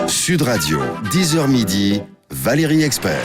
Sud Radio, 10h midi, Valérie Expert.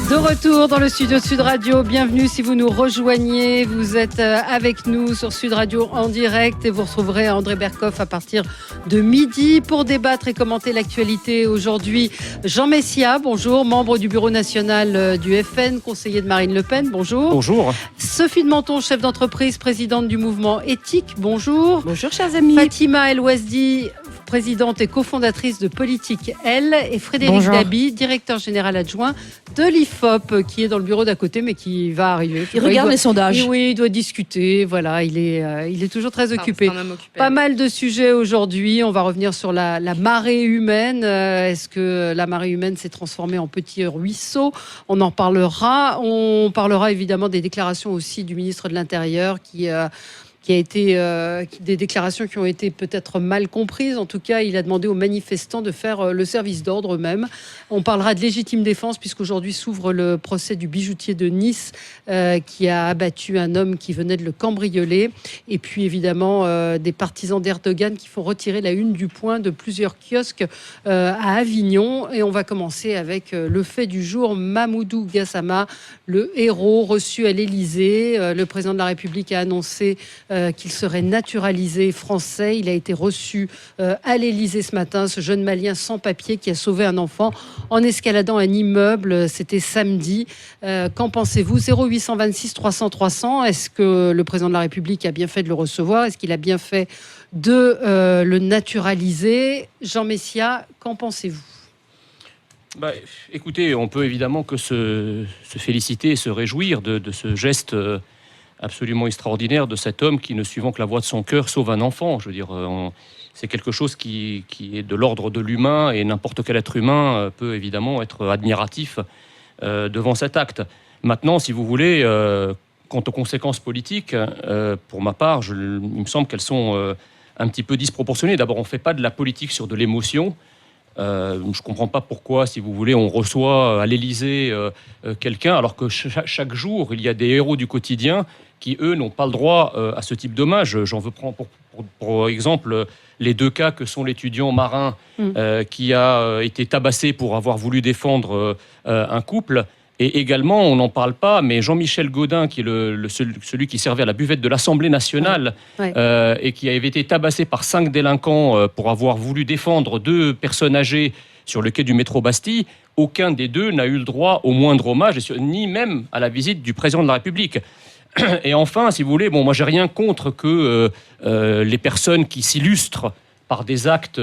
De retour dans le studio de Sud Radio, bienvenue si vous nous rejoignez, vous êtes avec nous sur Sud Radio en direct et vous retrouverez André Berkoff à partir de midi pour débattre et commenter l'actualité. Aujourd'hui, Jean Messia, bonjour, membre du bureau national du FN, conseiller de Marine Le Pen, bonjour. Bonjour. Sophie de Menton, chef d'entreprise, présidente du mouvement Éthique, bonjour. Bonjour chers amis. Fatima El Ouazdi, présidente et cofondatrice de Politique L, et Frédéric Dabi, directeur général adjoint de l'IFOP, qui est dans le bureau d'à côté, mais qui va arriver. Il regarde les sondages. Oui, il doit discuter. Voilà, il est toujours très occupé. Pas mal de sujets aujourd'hui. On va revenir sur la marée humaine. Est-ce que la marée humaine s'est transformée en petit ruisseau ? On en parlera. On parlera évidemment des déclarations aussi du ministre de l'Intérieur qui a été des déclarations qui ont été peut-être mal comprises. En tout cas, il a demandé aux manifestants de faire le service d'ordre eux-mêmes. On parlera de légitime défense puisqu'aujourd'hui s'ouvre le procès du bijoutier de Nice qui a abattu un homme qui venait de le cambrioler. Et puis évidemment des partisans d'Erdogan qui font retirer la une du Point de plusieurs kiosques à Avignon. Et on va commencer avec le fait du jour, Mamoudou Gassama, le héros reçu à l'Élysée. Le président de la République a annoncé qu'il serait naturalisé français. Il a été reçu à l'Élysée ce matin, ce jeune Malien sans papier qui a sauvé un enfant en escaladant un immeuble. C'était samedi. Qu'en pensez-vous ? 0826 300 300. Est-ce que le président de la République a bien fait de le recevoir ? Est-ce qu'il a bien fait de le naturaliser ? Jean Messia, qu'en pensez-vous ? Écoutez, on peut évidemment que se féliciter et se réjouir de ce geste absolument extraordinaire de cet homme qui, ne suivant que la voix de son cœur, sauve un enfant. Je veux dire, c'est quelque chose qui est de l'ordre de l'humain et n'importe quel être humain peut évidemment être admiratif devant cet acte. Maintenant, si vous voulez, quant aux conséquences politiques, pour ma part, il me semble qu'elles sont un petit peu disproportionnées. D'abord, on ne fait pas de la politique sur de l'émotion. Je ne comprends pas pourquoi, si vous voulez, on reçoit à l'Élysée quelqu'un, alors que chaque jour, il y a des héros du quotidien qui, eux, n'ont pas le droit à ce type d'hommage. J'en veux prendre pour exemple les deux cas que sont l'étudiant marin qui a été tabassé pour avoir voulu défendre un couple. Et également, on n'en parle pas, mais Jean-Michel Gaudin, qui est celui qui servait à la buvette de l'Assemblée nationale et qui avait été tabassé par 5 délinquants pour avoir voulu défendre 2 personnes âgées sur le quai du métro Bastille, aucun des deux n'a eu le droit au moindre hommage, ni même à la visite du président de la République. Et enfin, si vous voulez, moi j'ai rien contre que les personnes qui s'illustrent par des actes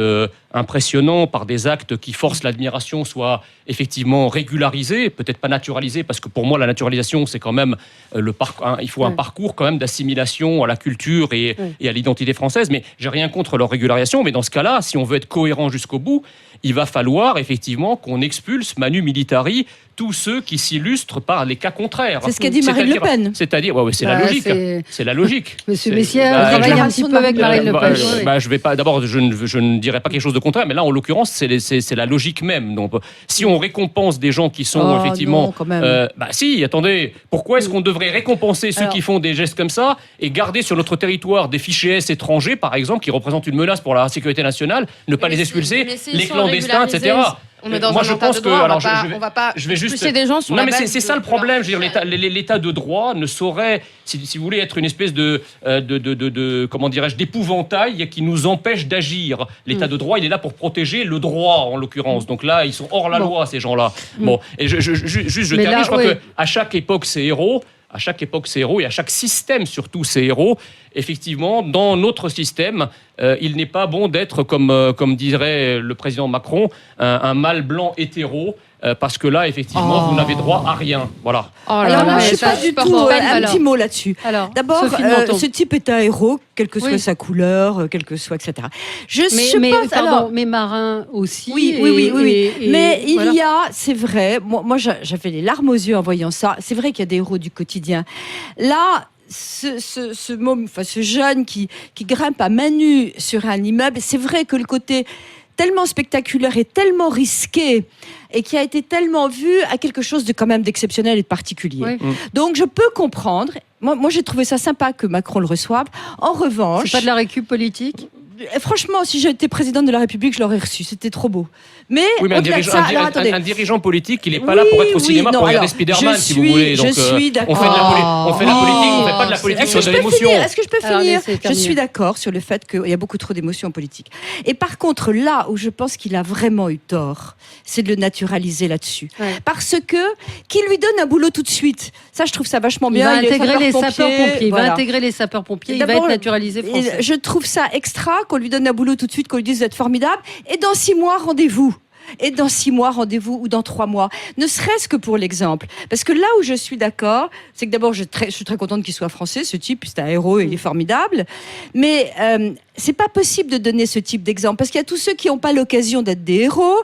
impressionnants, par des actes qui forcent l'admiration, soient effectivement régularisés, peut-être pas naturalisés, parce que pour moi la naturalisation c'est quand même il faut un parcours quand même d'assimilation à la culture et à l'identité française, mais j'ai rien contre leur régularisation. Mais dans ce cas-là, si on veut être cohérent jusqu'au bout, il va falloir effectivement qu'on expulse Manu Militari tous ceux qui s'illustrent par les cas contraires. C'est ce qu'a dit Marine Le Pen. C'est-à-dire, c'est la logique. C'est la logique. Monsieur Messia travaille un petit peu avec Marine Le Pen. Je vais pas. D'abord, je ne dirais pas quelque chose de contraire, mais là, en l'occurrence, c'est la logique même. Donc, si on récompense des gens qui sont effectivement, non, quand même. si, attendez, pourquoi est-ce qu'on devrait récompenser ceux qui font des gestes comme ça et garder sur notre territoire des fichiers S étrangers, par exemple, qui représentent une menace pour la sécurité nationale, ne pas les expulser, les clandestins, etc. On est dans Moi, un je état pense de que, droit, alors, on va pas je vais juste expulser des gens sur non, la mais base c'est ça le problème. Je veux dire, l'état de droit ne saurait, si vous voulez, être une espèce de comment dirais-je, d'épouvantail qui nous empêche d'agir. L'état de droit, il est là pour protéger le droit, en l'occurrence. Donc là, ils sont hors la loi, ces gens-là. Bon, et je termine. Je crois qu'à chaque époque, ces héros. À chaque époque, ces héros, et à chaque système, surtout, ces héros. Effectivement, dans notre système, il n'est pas bon d'être, comme dirait le président Macron, un mâle blanc hétéro, parce que là, effectivement, vous n'avez droit à rien. Voilà. Alors, moi, je ne suis pas du tout... Un petit mot là-dessus. D'abord, ce type est un héros, quelle que soit sa couleur, quelle que soit, etc. Mais marin aussi. Oui. Mais il y a, c'est vrai, moi j'avais les larmes aux yeux en voyant ça. C'est vrai qu'il y a des héros du quotidien. Là, ce jeune qui grimpe à main nue sur un immeuble, c'est vrai que le côté tellement spectaculaire et tellement risqué et qui a été tellement vu à quelque chose de quand même d'exceptionnel et de particulier. Donc je peux comprendre. Moi j'ai trouvé ça sympa que Macron le reçoive. En revanche, c'est pas de la récup politique. franchement, si j'étais présidente de la République, je l'aurais reçu. C'était trop beau. Mais, oui, mais un dirigeant politique, il n'est pas là pour être au cinéma pour regarder Spider-Man, si vous voulez. Donc, je suis d'accord. On fait de la politique, on ne fait pas de la politique sur de l'émotion. Est-ce que je peux finir? Je suis d'accord sur le fait qu'il y a beaucoup trop d'émotions en politique. Et par contre, là où je pense qu'il a vraiment eu tort, c'est de le naturaliser là-dessus. Ouais. Parce que qu'il lui donne un boulot tout de suite, ça, je trouve ça vachement bien. Il va intégrer les sapeurs-pompiers. Il va intégrer les sapeurs-pompiers. Il va être naturalisé français. Je trouve ça extra qu'on lui donne un boulot tout de suite, qu'on lui dise vous êtes formidable. Et dans 6 mois, rendez-vous. Et dans 6 mois, rendez-vous, ou dans 3 mois. Ne serait-ce que pour l'exemple. Parce que là où je suis d'accord, c'est que d'abord, je suis très contente qu'il soit français, ce type, c'est un héros, il est formidable. Mais c'est pas possible de donner ce type d'exemple. Parce qu'il y a tous ceux qui n'ont pas l'occasion d'être des héros.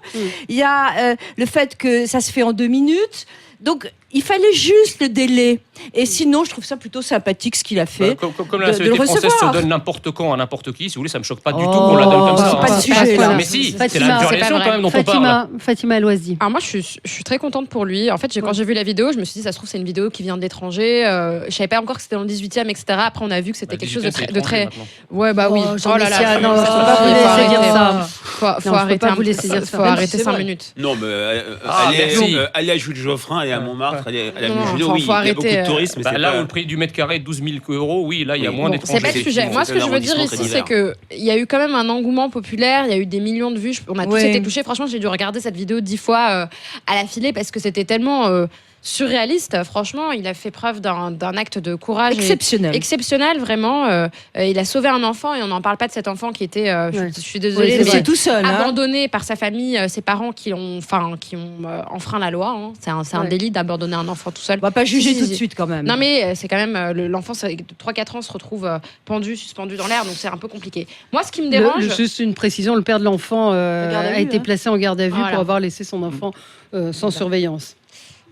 Il y a le fait que ça se fait en 2 minutes. Donc, il fallait juste le délai. Et sinon, je trouve ça plutôt sympathique ce qu'il a fait. Comme la nationalité française se donne n'importe quand à n'importe qui, si vous voulez, ça ne me choque pas du tout qu'on la donne comme ça. C'est pas le sujet, là. Mais si, c'est la naturalisation quand même dont on parle. Fatima Loisy. Alors moi, je suis très contente pour lui. En fait, quand j'ai vu la vidéo, je me suis dit, ça se trouve, c'est une vidéo qui vient de l'étranger. Je savais pas encore que c'était dans le 18e, etc. Après, on a vu que c'était quelque chose de très... Ouais, bah oui. Oh là là, non, faut arrêter 5 minutes. Non, mais aller à Jules Geoffrin, aller à Montmartre, aller à Mugello, oui, il y a beaucoup de tourisme. Là où le prix du mètre carré est 12 000 €, oui, là, il y a moins d'étrangers. C'est pas le sujet. Moi, ce que je veux dire ici, c'est qu'il y a eu quand même un engouement populaire, il y a eu des millions de vues, on a tous été touchés. Franchement, j'ai dû regarder cette vidéo 10 fois à l'affilée parce que c'était tellement... surréaliste, franchement, il a fait preuve d'un acte de courage exceptionnel, vraiment. Il a sauvé un enfant et on n'en parle pas de cet enfant qui était, je suis désolée, mais tout seul, abandonné par sa famille, ses parents qui ont enfreint la loi. Hein. C'est un délit d'abandonner un enfant tout seul. On va pas juger tout de suite quand même. Non mais c'est quand même l'enfant de 3-4 ans se retrouve suspendu dans l'air, donc c'est un peu compliqué. Moi, ce qui me dérange, juste une précision, le père de l'enfant a été placé en garde à vue pour avoir laissé son enfant sans surveillance.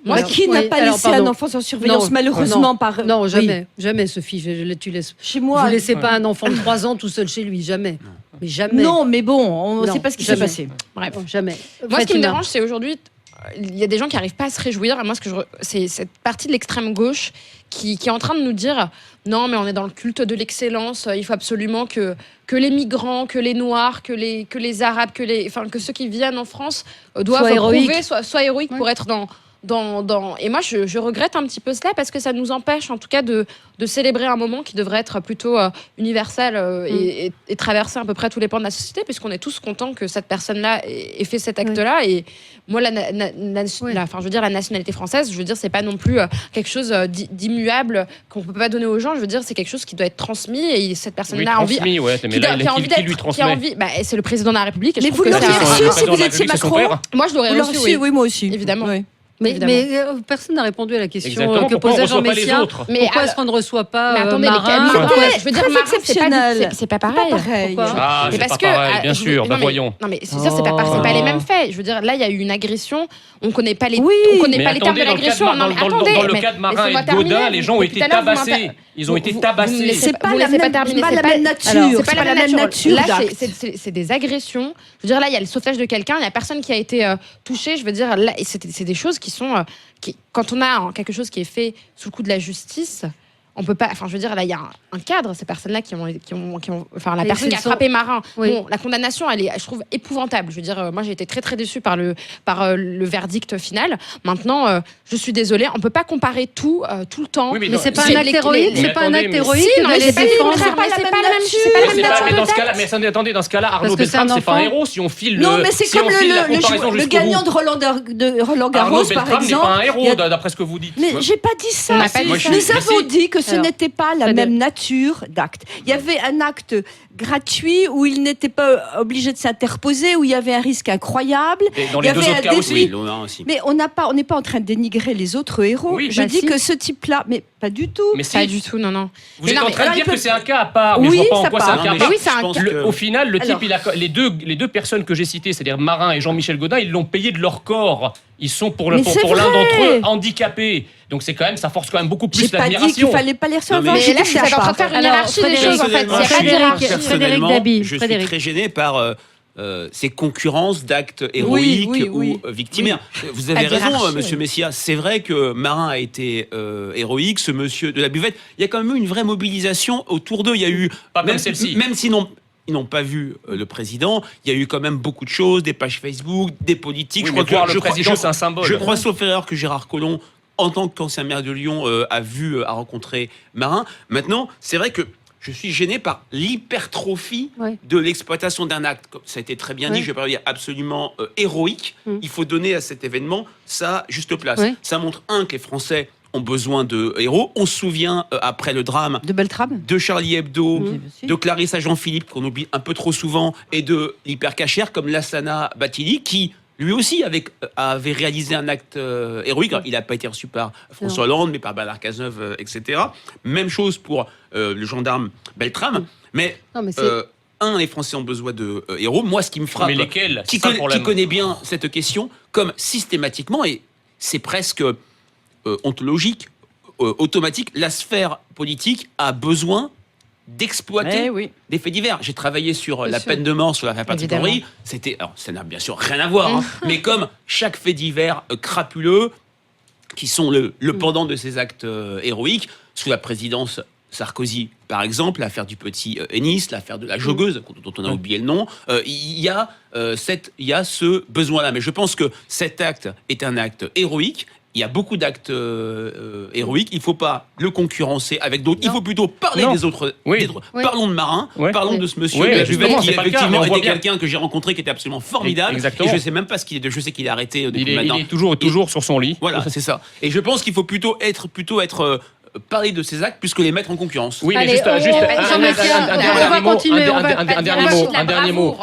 Moi, qui n'a pas laissé un enfant sans surveillance, malheureusement par... Non, jamais, jamais, Sophie. Tu laisses... Chez moi... Vous ne laissez pas un enfant de 3 ans tout seul chez lui, jamais. Mais jamais. Non, mais bon, on ne sait pas ce qui s'est passé. Bref, jamais. Moi, ce qui me dérange, c'est aujourd'hui, il y a des gens qui n'arrivent pas à se réjouir. Et moi, c'est cette partie de l'extrême gauche qui est en train de nous dire non, mais on est dans le culte de l'excellence. Il faut absolument que les migrants, que les Noirs, que les Arabes, que ceux qui viennent en France doivent prouver, soient héroïques pour être dans... Et moi, je regrette un petit peu cela parce que ça nous empêche, en tout cas, de célébrer un moment qui devrait être plutôt universel et traverser à peu près tous les pans de la société, puisqu'on est tous contents que cette personne-là ait fait cet acte-là. Et moi, la nationalité française, je veux dire, c'est pas non plus quelque chose d'immuable qu'on peut pas donner aux gens. Je veux dire, c'est quelque chose qui doit être transmis et cette personne-là a envie. Qui lui transmet. C'est le président de la République. Mais vous l'auriez reçu si vous étiez Macron. Moi, je l'aurais reçu. Oui, moi aussi. Évidemment. Oui. Mais personne n'a répondu à la question que posait Jean Messia. Pourquoi est-ce qu'on ne reçoit pas Marin? Je veux dire, Marin, c'est pas pareil. C'est pas pareil, bien sûr. Voyons. Non, mais c'est sûr, c'est pas les mêmes faits. Je veux dire, là, il y a eu une agression. On connaît pas les termes de l'agression. Dans le cas de Marin et de Godin, les gens ont été tabassés. Ils ont été tabassés. C'est pas la même nature. C'est pas la même nature. Là, c'est des agressions. Je veux dire, là, il y a le sauvetage de quelqu'un. Il y a personne qui a été touché. Je veux dire, là, c'est des choses qui sont... quand on a quelque chose qui est fait sous le coup de la justice... On peut pas. Enfin, je veux dire, là, il y a un cadre. Ces personnes-là qui ont enfin, la personne qui a frappé Marin. Oui. Bon, la condamnation, elle est, je trouve, épouvantable. Je veux dire, moi, j'ai été très, très déçue par le verdict final. Maintenant, je suis désolée, on peut pas comparer tout le temps. Oui, mais c'est pas un acte héroïque. C'est pas un acte héroïque. C'est pas la même nature. Mais attendez, dans ce cas-là, Arnaud Beltrame, c'est pas un héros. Si on file non, mais c'est comme le gagnant de Roland Garros, par exemple. Arnaud Beltrame n'est pas un héros, d'après ce que vous dites. Mais j'ai pas dit ça. Nous avons dit que ce n'était pas la même nature d'acte. Il y avait un acte gratuit où il n'était pas obligé de s'interposer, où il y avait un risque incroyable. Et dans les deux autres cas aussi. Mais on n'est pas en train de dénigrer les autres héros. Je dis que ce type-là, mais pas du tout. Mais pas du tout, non. Vous êtes en train de dire que c'est un cas à part. Mais je vois pas en quoi c'est un cas à part. Oui, c'est un cas. Au final, le type, les deux personnes que j'ai citées, c'est-à-dire Marin et Jean-Michel Gaudin, ils l'ont payé de leur corps. Ils sont pour l'un d'entre eux handicapés. Donc c'est quand même, ça force quand même beaucoup plus l'admiration. J'ai pas dit qu'il fallait pas les recevoir. Mais là, vous êtes en train de faire une hiérarchie des choses, en fait. Personnellement, je suis très gêné par ces concurrences d'actes héroïques ou victimaires. Vous avez raison, monsieur Messia. C'est vrai que Marin a été héroïque, ce monsieur de la buvette. Il y a quand même eu une vraie mobilisation autour d'eux. Il y a eu pas même celle-ci. Même sinon. ils n'ont pas vu le président. Il y a eu quand même beaucoup de choses, des pages Facebook, des politiques. Oui, le président, c'est un symbole. Je crois, sauf erreur, que Gérard Collomb, en tant qu'ancien maire de Lyon, a rencontré Marin. Maintenant, c'est vrai que je suis gêné par l'hypertrophie de l'exploitation d'un acte. Comme ça a été très bien dit, je vais pas dire absolument héroïque. Il faut donner à cet événement sa juste place. Ça montre, que les Français ont besoin de héros. On se souvient, après le drame de Beltrame, de Charlie Hebdo, de Clarisse à Jean-Philippe, qu'on oublie un peu trop souvent, et de l'hypercachère comme Lassana Bathily, qui lui aussi avait réalisé un acte héroïque. Alors, il n'a pas été reçu par François Hollande, mais par Bernard Cazeneuve, etc. Même chose pour le gendarme Beltrame. Mais les Français ont besoin de héros. Moi, ce qui me frappe, mais lesquels qui connaît bien cette question, comme systématiquement, et c'est presque ontologique, automatique, la sphère politique a besoin d'exploiter des faits divers. J'ai travaillé sur la peine de mort, sur l'affaire Patrick Henry. Alors, ça n'a bien sûr rien à voir, mais comme chaque fait divers crapuleux, qui sont le pendant de ces actes héroïques, sous la présidence Sarkozy, par exemple, l'affaire du petit Ennis, l'affaire de la joggeuse, dont on a oublié le nom, il y a ce besoin-là. Mais je pense que cet acte est un acte héroïque. Il y a beaucoup d'actes héroïques. Il ne faut pas le concurrencer avec d'autres. Il faut plutôt parler des autres. Parlons de Marin. Parlons de ce monsieur qui effectivement était quelqu'un que j'ai rencontré, qui était absolument formidable. Et je ne sais même pas ce qu'il est. Je sais qu'il est arrêté depuis maintenant. Il est toujours sur son lit. Voilà, c'est ça. Et je pense qu'il faut plutôt être parler de ces actes plus que les mettre en concurrence. Oui, mais juste un dernier mot.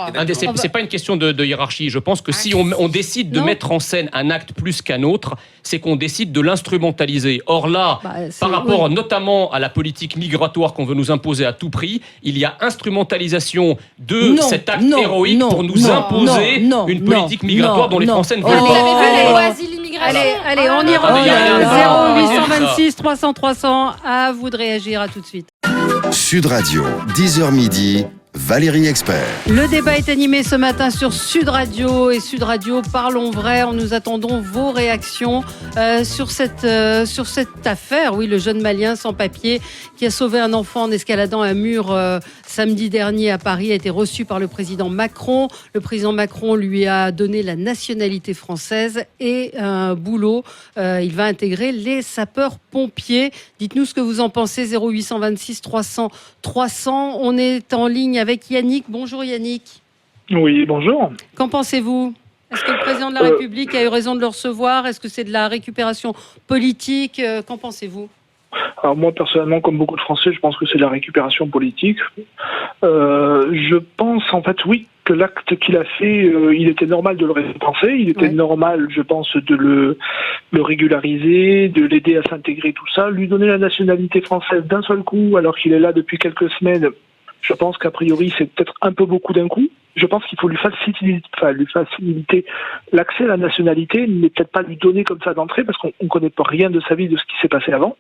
C'est pas une question de hiérarchie. Je pense que si on décide de mettre en scène un acte plus qu'un autre, c'est qu'on décide de l'instrumentaliser. Or là, par rapport notamment à la politique migratoire qu'on veut nous imposer à tout prix, il y a instrumentalisation de cet acte héroïque pour nous imposer une politique migratoire dont les Français ne veulent pas. Vous avez vu la loi asile-immigration ? Allez, on y revient. 0826 300 300. À vous de réagir, à tout de suite. Sud Radio, 10h midi, Valérie Expert. Le débat est animé ce matin sur Sud Radio et Sud Radio, parlons vrai. Nous attendons vos réactions sur cette affaire. Oui, le jeune Malien sans papier qui a sauvé un enfant en escaladant un mur samedi dernier à Paris a été reçu par le président Macron. Le président Macron lui a donné la nationalité française et un boulot. Il va intégrer les sapeurs-pompiers. Dites-nous ce que vous en pensez. 0826 300 300. On est en ligne avec Yannick. Bonjour Yannick. Oui, bonjour. Qu'en pensez-vous ? Est-ce que le président de la République a eu raison de le recevoir ? Est-ce que c'est de la récupération politique ? Qu'en pensez-vous ? Alors moi, personnellement, comme beaucoup de Français, je pense que c'est de la récupération politique. Je pense, en fait, oui, que l'acte qu'il a fait, il était normal de le récompenser. Il était normal, je pense, de le régulariser, de l'aider à s'intégrer, tout ça. Lui donner la nationalité française d'un seul coup, alors qu'il est là depuis quelques semaines, je pense qu'a priori, c'est peut-être un peu beaucoup d'un coup. Je pense qu'il faut lui faciliter l'accès à la nationalité, mais peut-être pas lui donner comme ça d'entrée, parce qu'on ne connaît pas rien de sa vie, de ce qui s'est passé avant.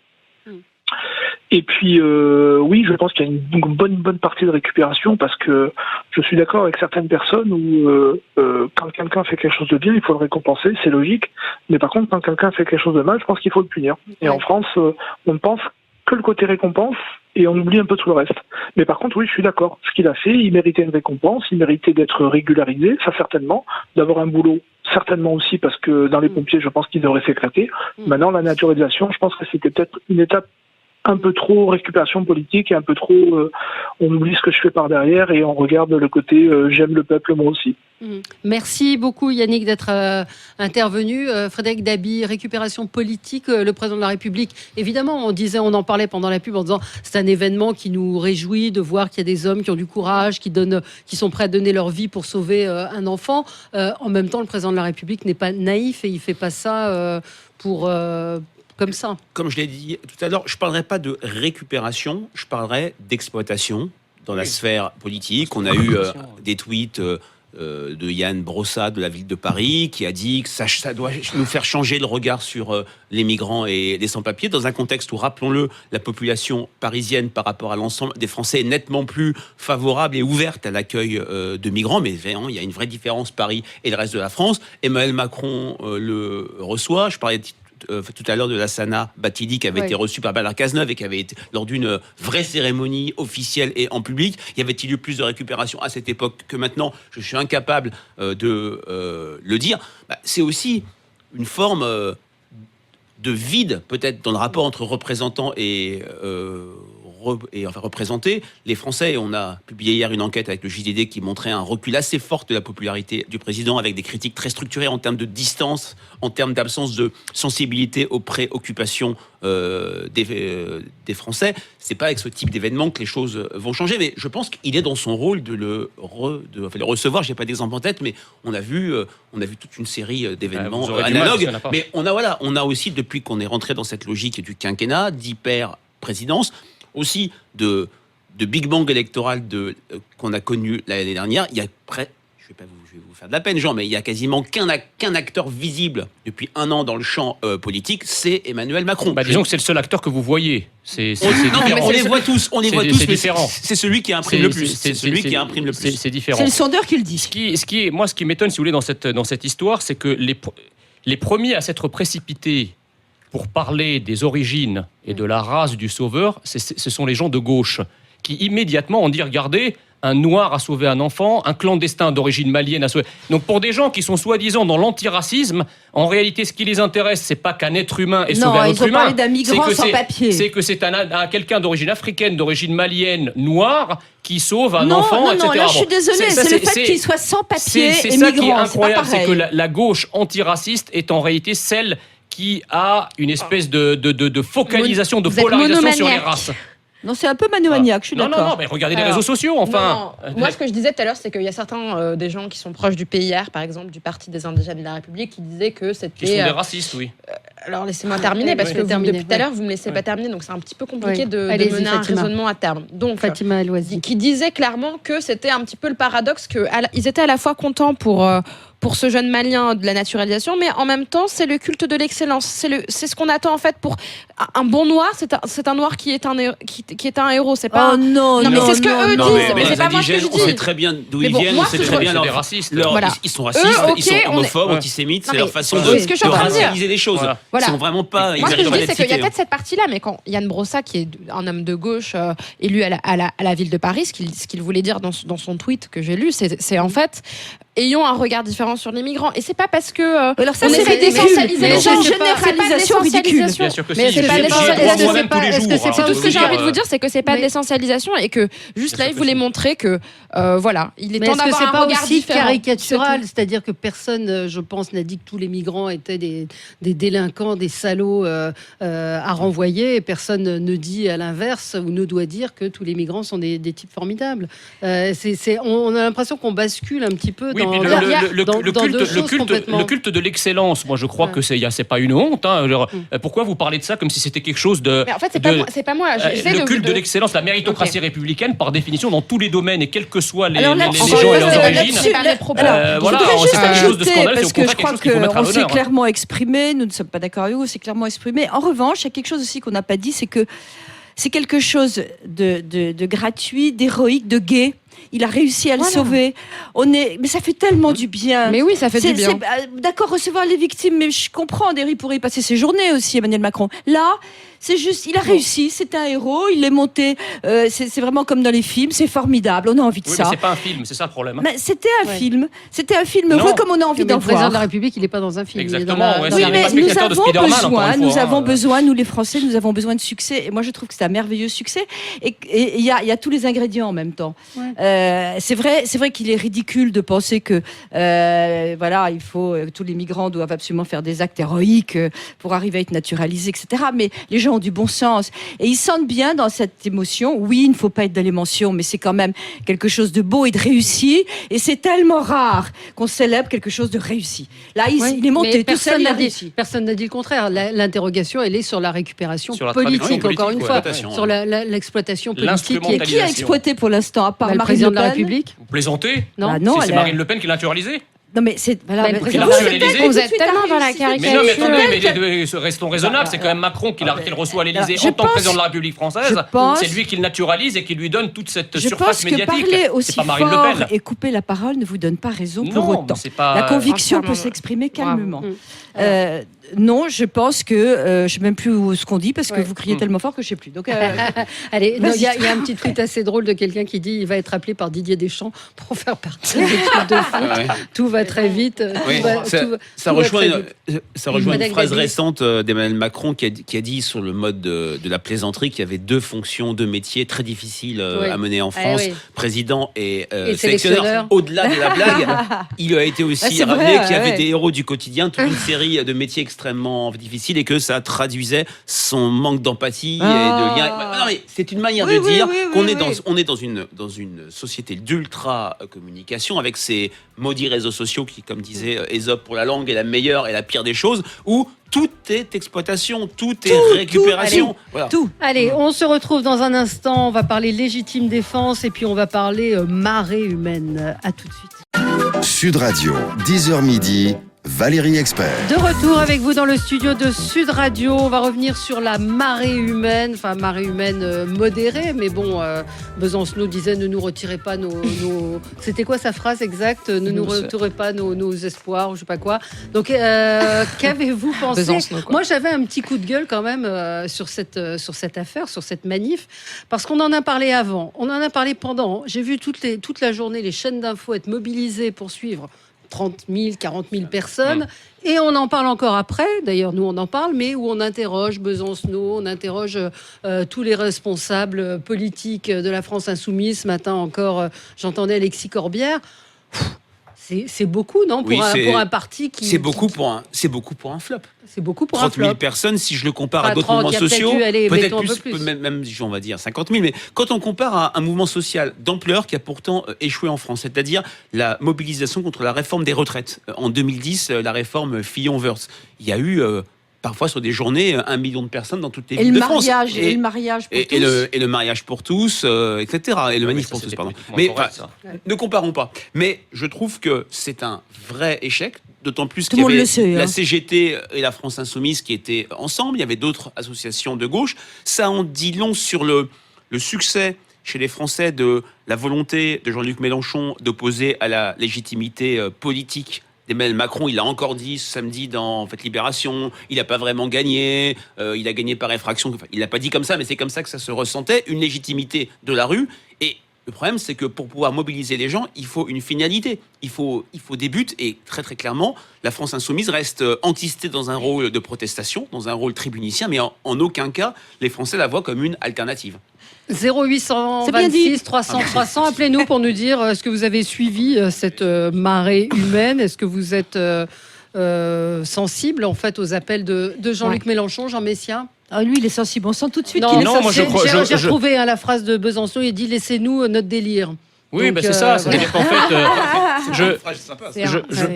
Et puis, oui, je pense qu'il y a une bonne partie de récupération, parce que je suis d'accord avec certaines personnes où quand quelqu'un fait quelque chose de bien, il faut le récompenser, c'est logique. Mais par contre, quand quelqu'un fait quelque chose de mal, je pense qu'il faut le punir. Et en France, on ne pense que le côté récompense, et on oublie un peu tout le reste. Mais par contre, oui, je suis d'accord. Ce qu'il a fait, il méritait une récompense, il méritait d'être régularisé, ça certainement, d'avoir un boulot, certainement aussi, parce que dans les pompiers, je pense qu'il devrait s'éclater. Maintenant, la naturalisation, je pense que c'était peut-être une étape un peu trop récupération politique et un peu trop on oublie ce que je fais par derrière et on regarde le côté j'aime le peuple moi aussi. Merci beaucoup Yannick d'être intervenu. Frédéric Dabi, récupération politique, le président de la République, évidemment on en parlait pendant la pub en disant c'est un événement qui nous réjouit de voir qu'il y a des hommes qui ont du courage, qui sont prêts à donner leur vie pour sauver un enfant. En même temps, le président de la République n'est pas naïf et il ne fait pas ça comme ça. Comme je l'ai dit tout à l'heure, je ne parlerai pas de récupération, je parlerai d'exploitation dans la sphère politique. On a eu des tweets de Yann Brossat de la ville de Paris qui a dit que ça doit nous faire changer le regard sur les migrants et les sans-papiers dans un contexte où, rappelons-le, la population parisienne par rapport à l'ensemble des Français est nettement plus favorable et ouverte à l'accueil de migrants. Mais il y a une vraie différence Paris et le reste de la France. Emmanuel Macron le reçoit. Je parlais tout à l'heure de l'Assana Batili qui avait été reçu par Bernard Cazeneuve et qui avait été lors d'une vraie cérémonie officielle et en public. Y avait-il eu plus de récupération à cette époque que maintenant? Je suis incapable de le dire. C'est aussi une forme de vide peut-être dans le rapport entre représentants et représentés. Les Français, on a publié hier une enquête avec le JDD qui montrait un recul assez fort de la popularité du président, avec des critiques très structurées en termes de distance, en termes d'absence de sensibilité aux préoccupations des Français. C'est pas avec ce type d'événement que les choses vont changer, mais je pense qu'il est dans son rôle de le recevoir. J'ai pas d'exemple en tête, mais on a vu toute une série d'événements analogues. Mais on a aussi, depuis qu'on est rentré dans cette logique du quinquennat, d'hyper-présidence, aussi de Big Bang électoral qu'on a connu l'année dernière. Il y a je vais vous faire de la peine, Jean, mais il y a quasiment qu'un acteur visible depuis un an dans le champ politique, c'est Emmanuel Macron. Disons que c'est le seul acteur que vous voyez. On les voit tous. C'est différent. C'est celui qui imprime le plus. C'est différent. C'est le sondeur qui le dit. Ce qui m'étonne, si vous voulez, dans cette histoire, c'est que les premiers à s'être précipités pour parler des origines et de la race du sauveur, ce sont les gens de gauche qui immédiatement ont dit, regardez, un noir a sauvé un enfant, un clandestin d'origine malienne a sauvé... Donc pour des gens qui sont soi-disant dans l'antiracisme, en réalité ce qui les intéresse, c'est pas qu'un être humain ait sauvé un autre humain. Non, ils ont parlé d'un migrant sans papier. C'est que c'est quelqu'un d'origine africaine, d'origine malienne, noire, qui sauve un enfant, etc. Non, là je suis désolée, c'est le fait qu'il soit sans papier et migrant. C'est ça qui est incroyable, c'est que la gauche antiraciste est en réalité celle qui a une espèce de focalisation, de polarisation sur les races. Non, c'est un peu manomaniaque, je suis d'accord. Non, mais regardez les réseaux sociaux, enfin. Moi, ce que je disais tout à l'heure, c'est qu'il y a certains des gens qui sont proches du PIR, par exemple, du Parti des Indigènes de la République, qui disaient que c'était... Qui sont des racistes, oui. Alors, laissez-moi terminer, parce que depuis tout à l'heure, vous me laissez pas terminer, donc c'est un petit peu compliqué de mener un raisonnement à terme. Donc, Fatima Eloisi, qui disait clairement que c'était un petit peu le paradoxe, qu'ils étaient à la fois contents pour ce jeune Malien de la naturalisation, mais en même temps, c'est le culte de l'excellence. C'est ce qu'on attend en fait pour un bon noir. C'est un noir qui est un héros. C'est pas. Oh non, mais c'est ce que eux disent. Mais c'est pas moi ce que je dis. On sait très bien d'où ils viennent. On sait très bien leurs racistes. Ils sont racistes. Ils sont homophobes, antisémites. C'est leur façon de racialiser les choses. Ils sont vraiment pas. Moi, ce que je dis, c'est qu'il y a peut-être cette partie-là, mais quand Yann Brossa, qui est un homme de gauche élu à la ville de Paris, ce qu'il voulait dire dans son tweet que j'ai lu, c'est en fait, ayons un regard différent sur les migrants. Et c'est pas parce que alors ça, on essaie d'essentialiser les gens. Généralisation ridicule. Bien sûr que mais si. c'est pas l'essentialisation. Tout ce que j'ai envie de vous dire, c'est que c'est pas de l'essentialisation et que juste là, il voulait montrer que voilà, il est temps d'avoir un regard différent. C'est pas aussi caricatural, c'est-à-dire que personne, je pense, n'a dit que tous les migrants étaient des délinquants, des salauds à renvoyer. Et personne ne dit à l'inverse ou ne doit dire que tous les migrants sont des types formidables. On a l'impression qu'on bascule un petit peu dans le culte de l'excellence. Moi, je crois que c'est pas une honte. Pourquoi vous parlez de ça comme si c'était quelque chose de... Mais en fait, c'est pas moi. Le culte de l'excellence, la méritocratie républicaine, par définition, dans tous les domaines, et quels que soient les gens et leurs origines. Voilà, c'est pas quelque chose de scandaleux, parce que je crois qu'on s'est clairement exprimé, nous ne sommes pas d'accord avec vous, c'est clairement exprimé. En revanche, il y a quelque chose aussi qu'on n'a pas dit, c'est que c'est quelque chose de gratuit, d'héroïque, de gai. Il a réussi à le sauver. Mais ça fait tellement du bien. Mais oui, ça fait du bien. D'accord, recevoir les victimes, mais je comprends, il pourrait y passer ses journées aussi, Emmanuel Macron. Là, c'est juste, il a réussi, c'est un héros, il est monté, c'est vraiment comme dans les films, c'est formidable, on a envie de ça. Mais c'est pas un film, c'est ça le problème. Mais c'était un film heureux comme on a envie d'en voir. Le président de la République, il n'est pas dans un film. Exactement, oui, mais nous avons besoin, nous les Français, nous avons besoin de succès, et moi je trouve que c'est un merveilleux succès, et il y a tous les ingrédients en même temps. C'est vrai qu'il est ridicule de penser que tous les migrants doivent absolument faire des actes héroïques pour arriver à être naturalisés, etc. Mais les gens ont du bon sens et ils sentent bien dans cette émotion. Oui, il ne faut pas être dans l'émotion, mais c'est quand même quelque chose de beau et de réussi. Et c'est tellement rare qu'on célèbre quelque chose de réussi. Là, il est monté, tout seul, il a réussi. Personne n'a dit le contraire. L'interrogation, elle est sur la récupération politique, encore une fois, sur l'exploitation politique. Et qui a exploité pour l'instant, à part Marine Le Pen ? De la République. Vous plaisantez ? Non, c'est Marine Le Pen qui l'a naturalisé. Non mais c'est vous êtes tellement dans la caricature. Mais attendez, restons raisonnables. C'est quand même Macron qui le reçoit à l'Élysée en tant que président de la République française. C'est lui qui le naturalise et qui lui donne toute cette surface médiatique. Je pense que parler aussi fort et couper la parole ne vous donne pas raison pour autant. La conviction peut s'exprimer calmement. Non, je pense que je ne sais même plus ce qu'on dit parce que vous criez tellement fort que je ne sais plus. Donc, allez, il y a un petit tweet assez drôle de quelqu'un qui dit il va être appelé par Didier Deschamps pour faire partie de l'équipe de foot. Tout va très vite. Ça rejoint une phrase récente d'Emmanuel Macron qui a dit sur le mode de la plaisanterie qu'il y avait 2 fonctions, 2 métiers très difficiles à mener en France, président et sélectionneur. Au-delà de la blague, il a été aussi ramené qu'il y avait des héros du quotidien, toute une série de métiers extrêmement difficile et que ça traduisait son manque d'empathie et de lien. Non, mais c'est une manière de dire qu'on est dans une société d'ultra communication avec ces maudits réseaux sociaux qui, comme disait Ésope pour la langue, est la meilleure et la pire des choses, où tout est exploitation, tout est récupération. Allez, on se retrouve dans un instant. On va parler légitime défense et puis on va parler marée humaine. À tout de suite. Sud Radio, 10h midi. Valérie Expert. De retour avec vous dans le studio de Sud Radio. On va revenir sur la marée humaine, enfin marée humaine modérée, mais bon, Besancenot disait ne nous retirez pas nos... C'était quoi sa phrase exacte? Ne nous retirez pas nos espoirs, ou je sais pas quoi. Donc, qu'avez-vous pensé? Moi, j'avais un petit coup de gueule quand même sur cette affaire, sur cette manif, parce qu'on en a parlé avant, on en a parlé pendant. J'ai vu toute la journée les chaînes d'infos être mobilisées pour suivre 30 000, 40 000 personnes. Et on en parle encore après. D'ailleurs, nous, on en parle, mais où on interroge Besancenot, on interroge tous les responsables politiques de la France insoumise. Ce matin encore, j'entendais Alexis Corbière. C'est beaucoup, non, pour un parti qui... C'est beaucoup pour un flop. C'est beaucoup pour un flop. 30 000 personnes, si je le compare à d'autres mouvements sociaux, peut-être plus, même on va dire 50 000, mais quand on compare à un mouvement social d'ampleur qui a pourtant échoué en France, c'est-à-dire la mobilisation contre la réforme des retraites. En 2010, la réforme Fillon-Wörth, il y a eu... parfois sur des journées, 1 million de personnes dans toutes les villes de France. Et le mariage pour tous. Et le mariage pour tous, etc. Et le manif pour tous, pardon. Mais ne comparons pas. Mais je trouve que c'est un vrai échec, d'autant plus qu'il y avait la CGT et la France Insoumise qui étaient ensemble. Il y avait d'autres associations de gauche. Ça en dit long sur le succès chez les Français de la volonté de Jean-Luc Mélenchon d'opposer à la légitimité politique d'Emmanuel Macron. Il a encore dit ce samedi dans Libération, il n'a pas vraiment gagné, il a gagné par effraction. Enfin, il l'a pas dit comme ça, mais c'est comme ça que ça se ressentait, une légitimité de la rue. Et le problème, c'est que pour pouvoir mobiliser les gens, il faut une finalité, il faut des buts. Et très très clairement, la France Insoumise reste enquistée dans un rôle de protestation, dans un rôle tribunicien, mais en aucun cas, les Français la voient comme une alternative. 0826 300 300, appelez-nous pour nous dire est-ce que vous avez suivi cette marée humaine, est-ce que vous êtes sensible en fait aux appels de Jean-Luc Mélenchon, Jean Messia? Lui, il est sensible. On sent tout de suite qu'il est sensible. J'ai retrouvé la phrase de Besancenot, il dit laissez-nous notre délire. Oui, donc, c'est ça. C'est-à-dire qu'en fait,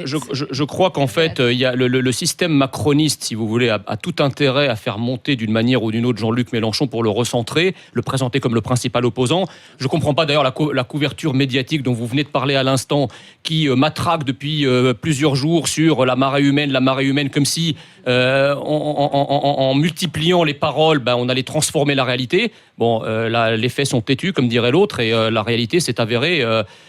je crois qu'en fait, il y a le système macroniste, si vous voulez, a tout intérêt à faire monter d'une manière ou d'une autre Jean-Luc Mélenchon pour le recentrer, le présenter comme le principal opposant. Je ne comprends pas d'ailleurs la couverture médiatique dont vous venez de parler à l'instant, qui matraque depuis plusieurs jours sur la marée humaine, comme si en multipliant les paroles, on allait transformer la réalité. Bon, là, les faits sont têtus, comme dirait l'autre, et la réalité s'est avérée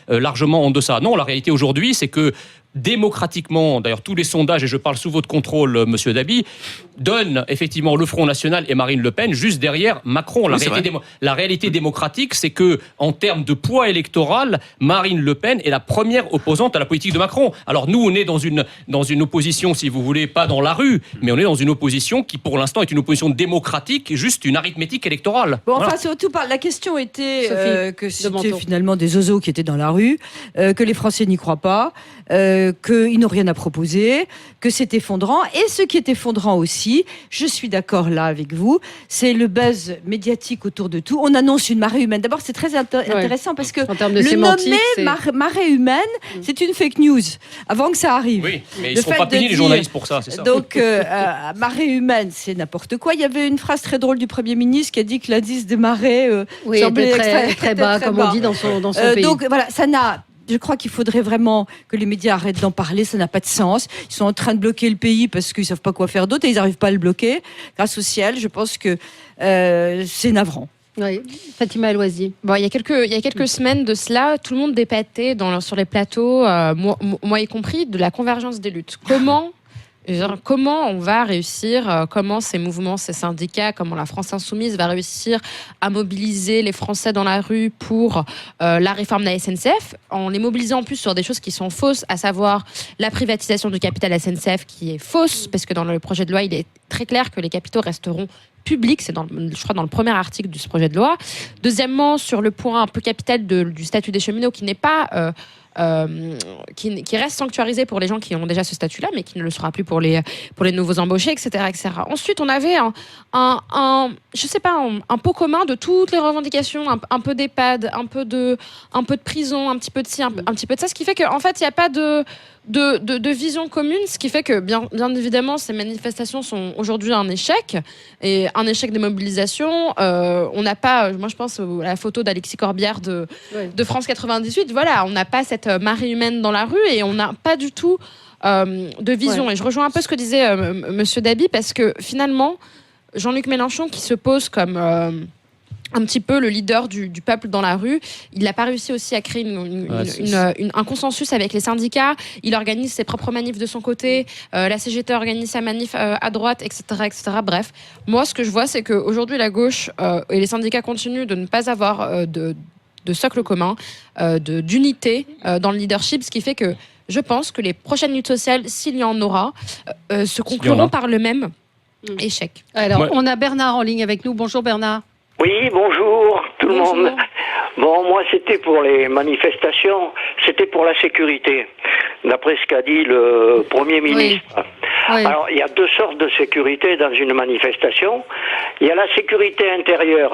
largement en deçà. Non, la réalité aujourd'hui, c'est que démocratiquement, d'ailleurs tous les sondages, et je parle sous votre contrôle, monsieur Dabi, donnent effectivement le Front National et Marine Le Pen juste derrière Macron. La réalité démocratique, c'est que en termes de poids électoral, Marine Le Pen est la première opposante à la politique de Macron. Alors nous, on est dans une opposition, si vous voulez, pas dans la rue, mais on est dans une opposition qui, pour l'instant, est une opposition démocratique, juste une arithmétique électorale. Bon, enfin, surtout, la question était que c'était finalement des zozos qui étaient dans la rue, que les Français n'y croient pas, qu'ils n'ont rien à proposer, que c'est effondrant. Et ce qui est effondrant aussi, je suis d'accord là avec vous, c'est le buzz médiatique autour de tout. On annonce une marée humaine. D'abord, c'est très intéressant parce que le nommer marée humaine, c'est une fake news avant que ça arrive. Oui, mais ils ne seront pas payés, les journalistes, pour ça, c'est ça. Donc, marée humaine, c'est n'importe quoi. Il y avait une phrase très drôle du Premier ministre qui a dit que l'indice des marées semblait très bas, comme on dit dans son pays. Donc, voilà, ça n'a... Je crois qu'il faudrait vraiment que les médias arrêtent d'en parler, ça n'a pas de sens. Ils sont en train de bloquer le pays parce qu'ils ne savent pas quoi faire d'autre et ils n'arrivent pas à le bloquer. Grâce au ciel, je pense que c'est navrant. Oui. Fatima Eloisi. Bon, il y a quelques semaines de cela, tout le monde débattait sur les plateaux, moi y compris, de la convergence des luttes. Comment Comment on va réussir, comment ces mouvements, ces syndicats, comment la France Insoumise va réussir à mobiliser les Français dans la rue pour la réforme de la SNCF, en les mobilisant en plus sur des choses qui sont fausses, à savoir la privatisation du capital SNCF qui est fausse, parce que dans le projet de loi, il est très clair que les capitaux resteront publics, c'est je crois dans le premier article de ce projet de loi. Deuxièmement, sur le point un peu capital du statut des cheminots qui n'est pas... qui reste sanctuarisé pour les gens qui ont déjà ce statut-là, mais qui ne le sera plus pour les nouveaux embauchés, etc., etc. Ensuite, on avait je sais pas, un pot commun de toutes les revendications, un peu d'EHPAD, un peu de prison, un petit peu de ci, un petit peu de ça, ce qui fait qu'en fait, il n'y a pas de vision commune, ce qui fait que, bien évidemment, ces manifestations sont aujourd'hui un échec, et un échec des mobilisations. On n'a pas, moi je pense à la photo d'Alexis Corbière de France 98, voilà, on n'a pas cette marée humaine dans la rue, et on n'a pas du tout de vision. Et je rejoins un peu ce que disait Monsieur Dabi, parce que finalement, Jean-Luc Mélenchon, qui se pose comme... un petit peu le leader du peuple dans la rue. Il n'a pas réussi aussi à créer un consensus avec les syndicats. Il organise ses propres manifs de son côté. La CGT organise sa manif à droite, etc., etc. Bref, moi, ce que je vois, c'est qu'aujourd'hui, la gauche et les syndicats continuent de ne pas avoir de socle commun, d'unité dans le leadership, ce qui fait que je pense que les prochaines luttes sociales, s'il y en aura, se concluront par le même échec. Alors, on a Bernard en ligne avec nous. Bonjour Bernard. Oui, bonjour tout le monde. Bon, moi c'était pour les manifestations, c'était pour la sécurité, d'après ce qu'a dit le Premier ministre. Oui. Alors, il y a deux sortes de sécurité dans une manifestation. Il y a la sécurité intérieure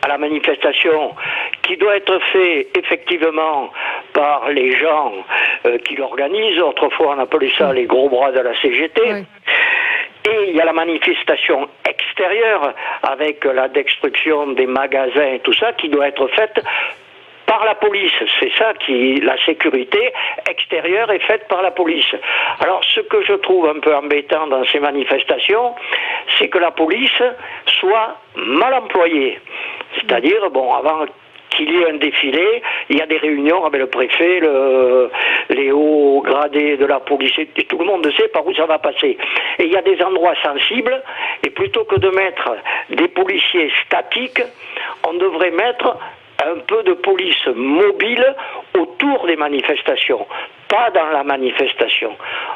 à la manifestation qui doit être fait effectivement par les gens qui l'organisent. Autrefois, on appelait ça les gros bras de la CGT. Oui. Et il y a la manifestation extérieure avec la destruction des magasins et tout ça qui doit être faite par la police. C'est ça la sécurité extérieure est faite par la police. Alors ce que je trouve un peu embêtant dans ces manifestations, c'est que la police soit mal employée. C'est-à-dire, avant qu'il y ait un défilé, il y a des réunions avec le préfet, les hauts gradés de la police, et tout le monde sait par où ça va passer. Et il y a des endroits sensibles, et plutôt que de mettre des policiers statiques, on devrait mettre un peu de police mobile autour des manifestations, pas dans la manifestation.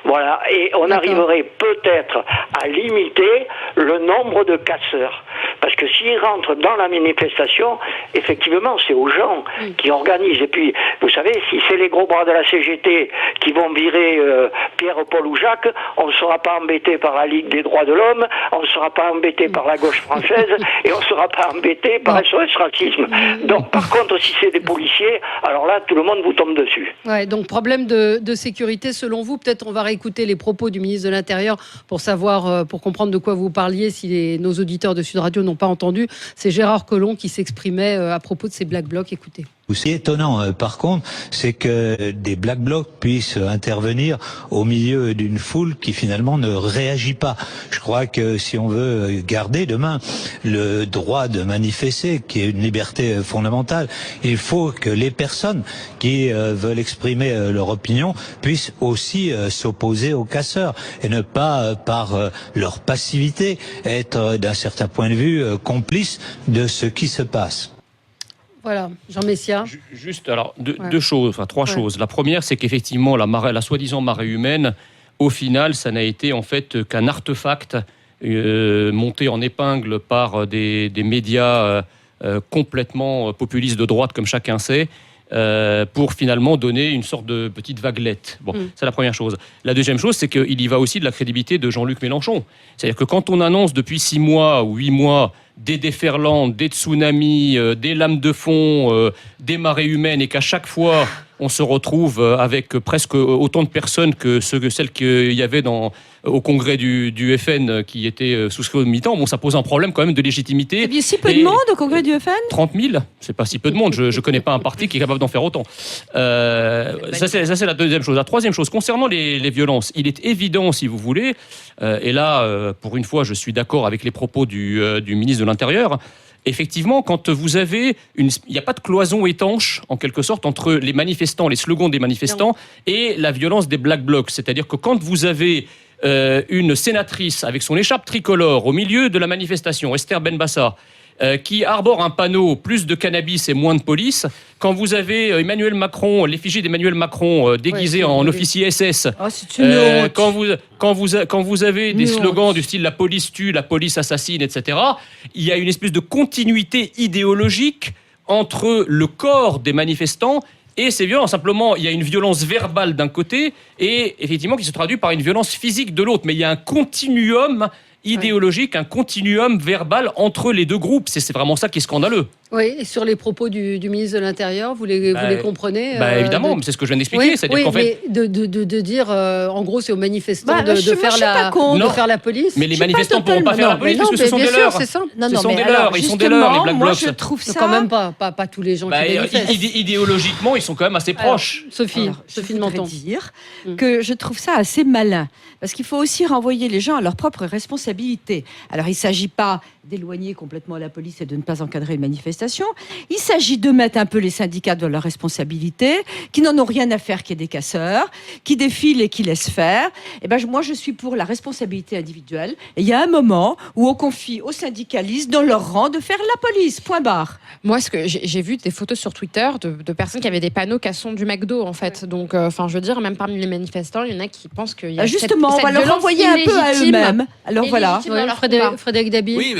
Voilà, et on arriverait peut-être à limiter le nombre de casseurs. Parce que s'ils rentrent dans la manifestation, effectivement, c'est aux gens qui organisent. Et puis, vous savez, si c'est les gros bras de la CGT qui vont virer Pierre, Paul ou Jacques, on ne sera pas embêté par la Ligue des droits de l'homme, on ne sera pas embêté par la gauche française, et on ne sera pas embêté par SOS Racisme. Donc, par contre, si c'est des policiers, alors là, tout le monde vous tombe dessus. Ouais, donc, problème de sécurité, selon vous. Peut-être on va réécouter les propos du ministre de l'Intérieur pour savoir, pour comprendre de quoi vous parliez, si nos auditeurs de Sud Radio n'ont pas entendu. C'est Gérard Collomb qui s'exprimait à propos de ces Black Blocs. Écoutez. Ce qui est étonnant, par contre, c'est que des Black Blocs puissent intervenir au milieu d'une foule qui finalement ne réagit pas. Je crois que si on veut garder demain le droit de manifester, qui est une liberté fondamentale, il faut que les personnes qui veulent exprimer leur opinion puissent aussi s'opposer aux casseurs et ne pas, par leur passivité, être d'un certain point de vue complices de ce qui se passe. Voilà, Jean Messia. Juste, alors, trois choses. La première, c'est qu'effectivement, la soi-disant marée humaine, au final, ça n'a été en fait qu'un artefact monté en épingle par des médias complètement populistes de droite, comme chacun sait, pour finalement donner une sorte de petite vaguelette. Bon, c'est la première chose. La deuxième chose, c'est qu'il y va aussi de la crédibilité de Jean-Luc Mélenchon. C'est-à-dire que quand on annonce depuis 6 mois ou 8 mois des déferlantes, des tsunamis, des lames de fond, des marées humaines, et qu'à chaque fois on se retrouve avec presque autant de personnes que celles qu'il y avait au congrès du FN qui étaient souscrits au mi-temps, ça pose un problème quand même de légitimité. Il y a si peu de monde au congrès du FN ? 30 000, c'est pas si peu de monde. Je ne connais pas un parti qui est capable d'en faire autant. Ça, c'est la deuxième chose. La troisième chose, concernant les violences, il est évident, si vous voulez, et là, pour une fois, je suis d'accord avec les propos du ministre de l'Intérieur. Effectivement, quand vous avez il n'y a pas de cloison étanche, en quelque sorte, entre les manifestants, les slogans des manifestants et la violence des Black Blocs. C'est-à-dire que quand vous avez une sénatrice avec son écharpe tricolore au milieu de la manifestation, Esther Benbassa, qui arbore un panneau « Plus de cannabis et moins de police », quand vous avez Emmanuel Macron, l'effigie d'Emmanuel Macron déguisé en officier SS, c'est une honte. quand vous avez des slogans du style « La police tue, la police assassine », etc., il y a une espèce de continuité idéologique entre le corps des manifestants et ces violences. Simplement, il y a une violence verbale d'un côté et effectivement qui se traduit par une violence physique de l'autre. Mais il y a un continuum idéologique, un continuum verbal entre les deux groupes. C'est vraiment ça qui est scandaleux. Oui, et sur les propos du ministre de l'Intérieur, vous les comprenez évidemment, c'est ce que je viens d'expliquer. Oui, c'est-à-dire qu'en fait... mais de dire, en gros, c'est aux manifestants de faire la police. Mais les manifestants ne pourront pas faire la police parce que ce sont des leurs. C'est ça. Ils sont des leurs, les Black Blocs. Je trouve ça... Quand même pas tous les gens qui manifestent. Idéologiquement, ils sont quand même assez proches. Sophie de Menton. Dire que je trouve ça assez malin. Parce qu'il faut aussi renvoyer les gens à leurs propres responsabilités. Alors, il ne s'agit pas d'éloigner complètement la police et de ne pas encadrer une manifestation. Il s'agit de mettre un peu les syndicats dans leurs responsabilités, qui n'en ont rien à faire qu'il y ait des casseurs, qui défilent et qui laissent faire. Et ben, moi, je suis pour la responsabilité individuelle. Et il y a un moment où on confie aux syndicalistes, dans leur rang, de faire la police. Point barre. Moi, j'ai vu des photos sur Twitter de personnes qui avaient des panneaux cassons du McDo, en fait. Donc, je veux dire, même parmi les manifestants, il y en a qui pensent qu'il y a justement, on va leur renvoyer un peu à eux-mêmes. Alors voilà. Frédéric Dabi. Oui,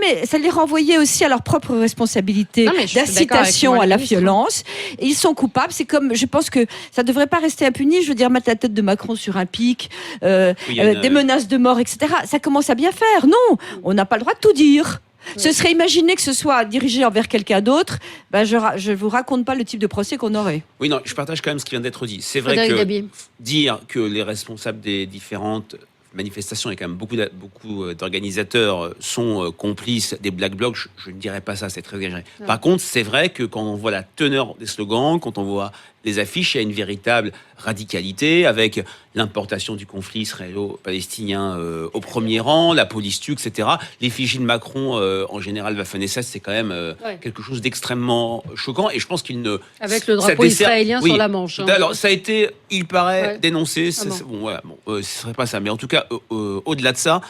mais ça les renvoyait aussi à leur propre responsabilité d'incitation à la violence. Et ils sont coupables. C'est comme, je pense que ça ne devrait pas rester impuni. Je veux dire, mettre la tête de Macron sur un pic, des menaces de mort, etc. Ça commence à bien faire. Non, on n'a pas le droit de tout dire. Ce serait imaginer que ce soit dirigé envers quelqu'un d'autre. Je ne vous raconte pas le type de procès qu'on aurait. Oui, non, je partage quand même ce qui vient d'être dit. C'est vrai que dire que les responsables des différentes manifestations et quand même beaucoup d'organisateurs sont complices des Black Blocs, je ne dirais pas ça, c'est très exagéré. Par contre, c'est vrai que quand on voit la teneur des slogans, quand on voit les affiches, il y a une véritable radicalité avec l'importation du conflit israélo-palestinien au premier rang, la police tue, etc. L'effigie de Macron, en général, Waffen-SS, c'est quand même quelque chose d'extrêmement choquant. Et je pense qu'il ne... Avec le drapeau israélien sur la manche. Alors, ça a été, il paraît, dénoncé. Ce serait pas ça. Mais en tout cas, au-delà de ça,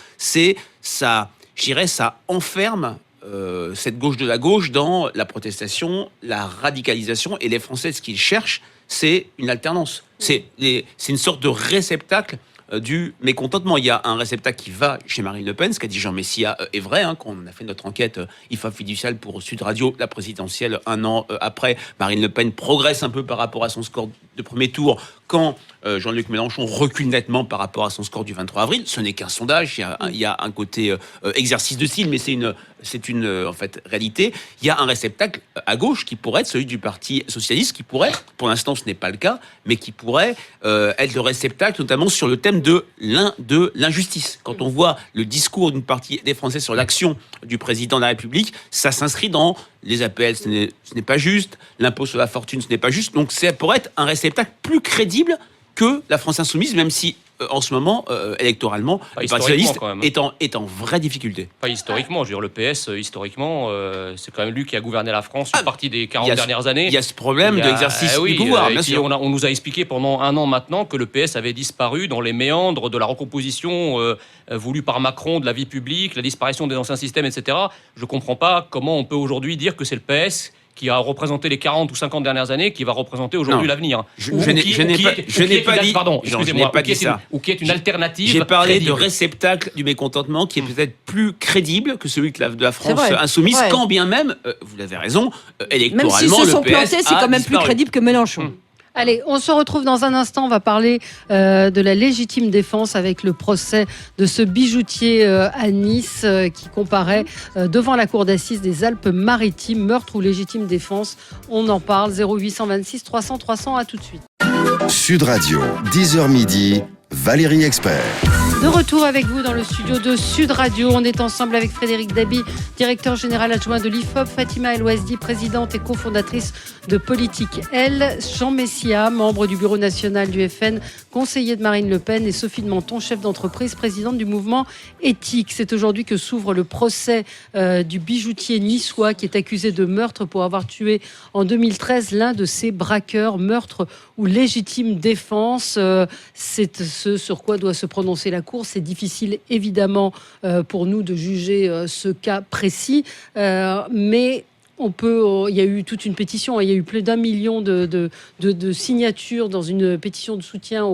ça enferme cette gauche de la gauche dans la protestation, la radicalisation. Et les Français, ce qu'ils cherchent, c'est une alternance. C'est une sorte de réceptacle du mécontentement. Il y a un réceptacle qui va chez Marine Le Pen, ce qu'a dit Jean Messia est vrai, quand on a fait notre enquête IFA fiduciale pour Sud Radio, la présidentielle, un an après, Marine Le Pen progresse un peu par rapport à son score de premier tour, quand Jean-Luc Mélenchon recule nettement par rapport à son score du 23 avril. Ce n'est qu'un sondage, il y a un côté exercice de style, mais c'est une en fait, réalité. Il y a un réceptacle à gauche qui pourrait être celui du Parti Socialiste, qui pourrait, pour l'instant ce n'est pas le cas, mais qui pourrait être le réceptacle notamment sur le thème de l'injustice. Quand on voit le discours d'une partie des Français sur l'action du président de la République, ça s'inscrit dans les APL, ce n'est pas juste, l'impôt sur la fortune, ce n'est pas juste. Donc ça pourrait être un réceptacle plus crédible que la France Insoumise, même si en ce moment, électoralement, le Parti Socialiste est en vraie difficulté. Pas historiquement, je veux dire, le PS, historiquement, c'est quand même lui qui a gouverné la France une partie des 40 dernières années. Il y a ce problème d'exercice du pouvoir, bien sûr. On nous a expliqué pendant un an maintenant que le PS avait disparu dans les méandres de la recomposition voulue par Macron de la vie publique, la disparition des anciens systèmes, etc. Je ne comprends pas comment on peut aujourd'hui dire que c'est le PS qui a représenté les 40 ou 50 dernières années, qui va représenter aujourd'hui l'avenir. Je n'ai pas dit ça. Ou qui est une alternative. J'ai parlé crédible. de réceptacle du mécontentement qui est peut-être plus crédible que celui de la France insoumise, quand bien même, vous avez raison, électoralement, même s'ils se sont le PS plantés, c'est quand même plus crédible que Mélenchon. Allez, on se retrouve dans un instant. On va parler de la légitime défense avec le procès de ce bijoutier à Nice qui comparaît devant la cour d'assises des Alpes-Maritimes. Meurtre ou légitime défense, on en parle. 0826 300 300, à tout de suite. Sud Radio, 10h midi, Valérie Expert. De retour avec vous dans le studio de Sud Radio. On est ensemble avec Frédéric Dabi, directeur général adjoint de l'IFOP, Fatima El Ouazdi, présidente et cofondatrice de Politique Elle, Jean Messia, membre du bureau national du FN, conseiller de Marine Le Pen, et Sophie de Menton, chef d'entreprise, présidente du mouvement Éthique. C'est aujourd'hui que s'ouvre le procès du bijoutier niçois qui est accusé de meurtre pour avoir tué en 2013 l'un de ses braqueurs. Meurtre ou ou légitime défense. C'est ce sur quoi doit se prononcer la Cour. C'est difficile, évidemment, pour nous de juger ce cas précis, mais il y a eu toute une pétition, il y a eu plus d'1 million de signatures dans une pétition de soutien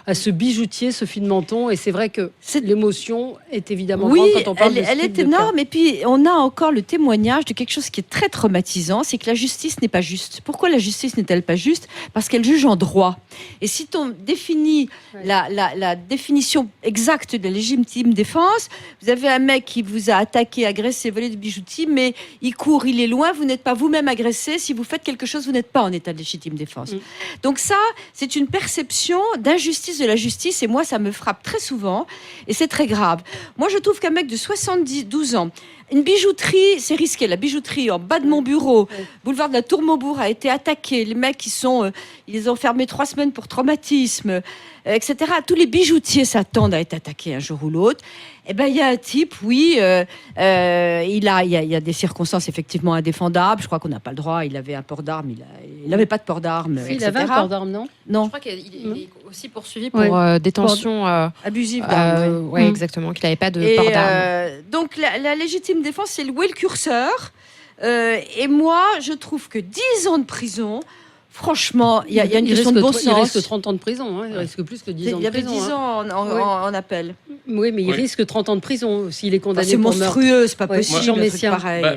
à ce bijoutier, Sophie de Menton, et c'est vrai que l'émotion est évidemment grande quand on parle de ce elle type est de énorme, cas. et puis on a encore le témoignage de quelque chose qui est très traumatisant, c'est que la justice n'est pas juste. Pourquoi la justice n'est-elle pas juste ? Parce qu'elle juge en droit. Et si on définit la définition exacte de la légitime défense, vous avez un mec qui vous a attaqué, agressé, volé des bijoutiers, mais il court, il est loin, vous n'êtes pas vous-même agressé. Si vous faites quelque chose, vous n'êtes pas en état de légitime défense. Donc ça, c'est une perception d'injustice de la justice, et moi, ça me frappe très souvent, et c'est très grave. Moi, je trouve qu'un mec de 72 ans, une bijouterie, c'est risqué. La bijouterie en bas de mon bureau, boulevard de la Tour Maubourg, a été attaquée. Les mecs, ils les ont fermés 3 semaines pour traumatisme, etc. Tous les bijoutiers s'attendent à être attaqués un jour ou l'autre. Eh ben, il y a un type, oui, il y a des circonstances effectivement indéfendables. Je crois qu'on n'a pas le droit. Il avait un port d'armes, il n'avait pas de port d'armes, Il etc. avait un port d'armes, non ? Non. Je crois qu'il est aussi poursuivi pour détention abusive d'armes. Oui, exactement, qu'il n'avait pas de port d'armes. Donc la légitime défense, c'est louer le curseur. Et moi, je trouve que 10 ans de prison, franchement, il y a une question de bon sens. Il risque 30 ans de prison, il risque plus que 10 ans de prison. Il y avait 10 ans en appel. Oui, mais il risque 30 ans de prison s'il est condamné pour meurtre. C'est monstrueux, c'est pas possible.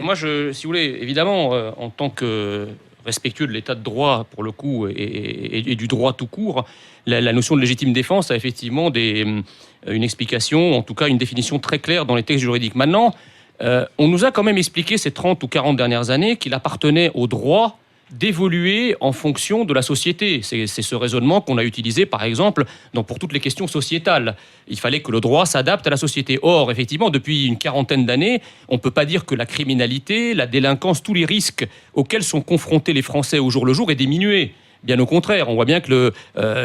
Moi, si vous voulez, évidemment, en tant que respectueux de l'état de droit, pour le coup, et du droit tout court, la notion de légitime défense a effectivement une explication, en tout cas une définition très claire dans les textes juridiques. Maintenant, on nous a quand même expliqué ces 30 ou 40 dernières années qu'il appartenait au droit d'évoluer en fonction de la société. C'est ce raisonnement qu'on a utilisé, par exemple, pour toutes les questions sociétales. Il fallait que le droit s'adapte à la société. Or, effectivement, depuis une 40aine d'années, on ne peut pas dire que la criminalité, la délinquance, tous les risques auxquels sont confrontés les Français au jour le jour aient diminué. Bien au contraire, on voit bien que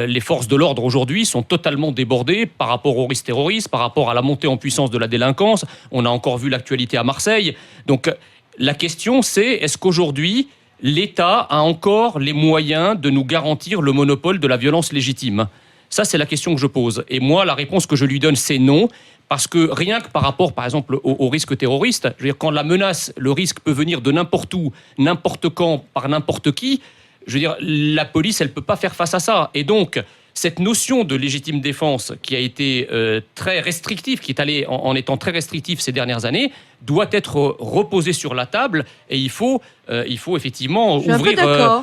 les forces de l'ordre aujourd'hui sont totalement débordées par rapport aux risques terroristes, par rapport à la montée en puissance de la délinquance. On a encore vu l'actualité à Marseille. Donc, la question, c'est est-ce qu'aujourd'hui, l'État a encore les moyens de nous garantir le monopole de la violence légitime ? Ça, c'est la question que je pose. Et moi, la réponse que je lui donne, c'est non. Parce que rien que par rapport, par exemple, au risque terroriste, je veux dire, quand la menace, le risque peut venir de n'importe où, n'importe quand, par n'importe qui, je veux dire, la police, elle ne peut pas faire face à ça. Et donc, cette notion de légitime défense qui a été très restrictive, qui est allée en étant très restrictive ces dernières années, doit être reposée sur la table, et il faut effectivement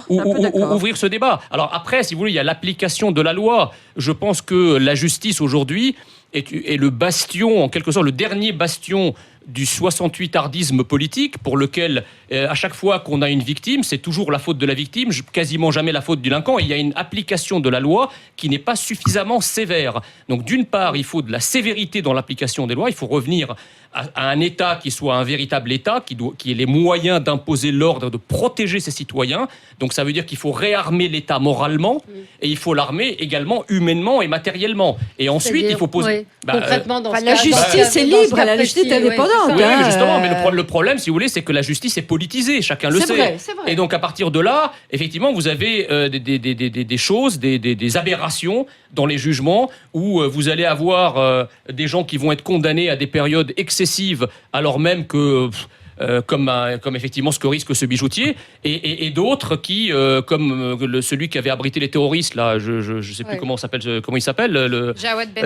ouvrir ce débat. Alors après, si vous voulez, il y a l'application de la loi. Je pense que la justice aujourd'hui est le bastion, en quelque sorte, le dernier bastion du 68-ardisme politique, pour lequel, à chaque fois qu'on a une victime, c'est toujours la faute de la victime, quasiment jamais la faute du délinquant. Il y a une application de la loi qui n'est pas suffisamment sévère. Donc, d'une part, il faut de la sévérité dans l'application des lois. Il faut revenir à un État qui soit un véritable État, qui ait les moyens d'imposer l'ordre, de protéger ses citoyens. Donc, ça veut dire qu'il faut réarmer l'État moralement, et il faut l'armer également humainement et matériellement. Et ensuite, il faut poser... concrètement, la justice est libre, la justice est indépendante. Oui, justement, mais le problème, si vous voulez, c'est que la justice est politisée, chacun le sait. C'est vrai. Et donc, à partir de là, effectivement, vous avez des choses, des aberrations dans les jugements, où vous allez avoir des gens qui vont être condamnés à des périodes excessives, alors même que... comme effectivement ce que risque ce bijoutier, et d'autres qui, comme celui qui avait abrité les terroristes, là, je ne sais plus comment il s'appelle,